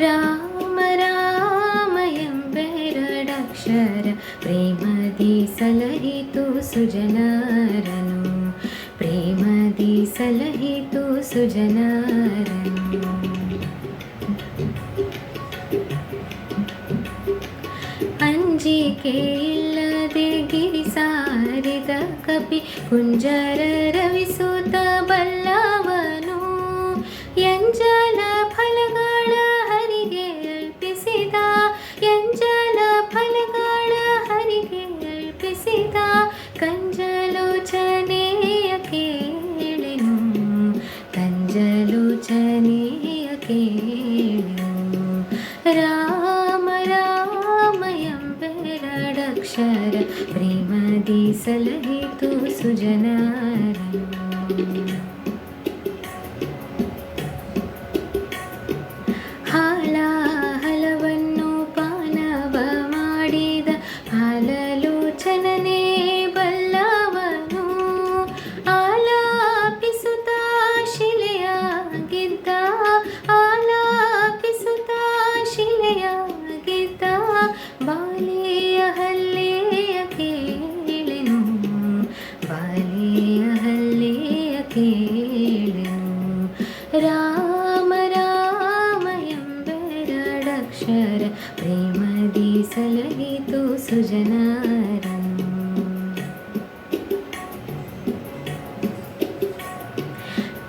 ರಾಮ ರಾಮ ಎಂಬೆರಡಕ್ಷರ ಪ್ರೇಮದಿ ಸಲಹಿತು ಸುಜನರನು, ಪ್ರೇಮದಿ ಸಲಹಿತು ಸುಜನರನು. ಅಂಜಿಕೆ ಇಲ್ಲದೆ ಗಿರಿ ಸಾರಿದ ಕಪಿ ಕುಂಜರ ರವಿಸುತ್ತ ಬಲ್ಲವನು, ಎಂಜಲ ಫಲಗಳ ಹರಿಗೆ ಅರ್ಪಿಸಿದ, ಎಂಜಲ ಫಲಗಳ ಹರಿಗೆ ಅರ್ಪಿಸಿದ. ಕಂಜಲೋಚನೆಯ ಕೇಳೆನು, ಕಂಜಲೋಚನೆಯ ಕೇಳೆನು. ರಾಮ ರಾಮ ಎಂಬೆರಡಕ್ಷರ ಪ್ರೇಮದಿ ಸಲಹಿತು ಸುಜನರನು. ಹಾಲಾಹಲವನ್ನು ಪಾನವ ಮಾಡಿದ ಹಾಲಲೋಚನನೇ ಬಲ್ಲವನು, ಆಲಾಪಿಸುತ್ತ ಶಿಲೆಯಾಗಿದ್ದ, ಆಲಾಪಿಸುತ್ತ ಶಿಲೆಯಾಗಿದ್ದ. ಬಾಲೆಯ ಹಲ್ಲೆಯ ಕೇಳೆನು, ಬಾಲೆಯ ಹಲ್ಲೆಯ ಕೇಳೆನು. ರಾಮ ರಾಮ ಎಂಬೆರಡಕ್ಷರ ಪ್ರೇಮದಿ ಸಲಹಿತು ಸುಜನರನು.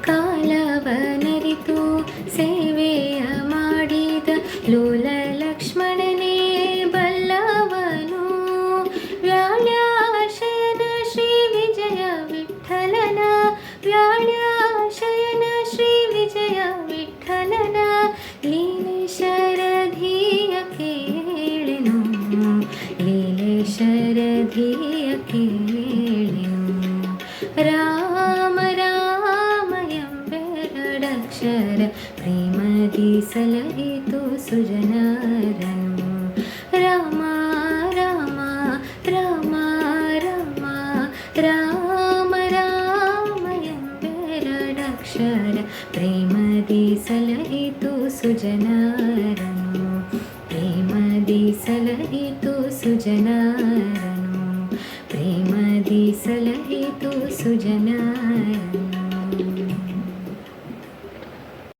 ಕಾಲವನರಿತು ಸೇವೆಯ ಮಾಡಿದ ಲೋಲ ಲಕ್ಷ್ಮಣನೇ ಬಲ್ಲವನು, ವ್ಯಾಳ್ಯಾಶಯನ ಶ್ರೀ ವಿಜಯ ವಿಠಲನ, ವ್ಯಾಳ್ಯಾಶಯನ ಶ್ರೀ ವಿಜಯ ವಿಠಲನ. ಲೀಲೇಶರಧಿಯ ಕೇಳೆನು, ಲೀಲೇಶರಧಿಯ ಕೇಳೆನು. ರಾಮ ರಾಮ ಎಂಬೆರಡಕ್ಷರ ಪ್ರೇಮದಿ ಸಲಹಿತು ಸುಜನರನು. ರಾಮ ರಾಮ ರಾಮ ರಾಮ ರಾಮ ರಾಮ ಎಂಬೆರಡಕ್ಷರ ಪ್ರೇಮದಿ ಸಲಹಿತು ಸುಜನರನು, ಪ್ರೇಮದಿ ಸಲಹಿತು ಸುಜನರನು, ಪ್ರೇಮದಿ ಸಲಹಿತು ಸುಜನರನು.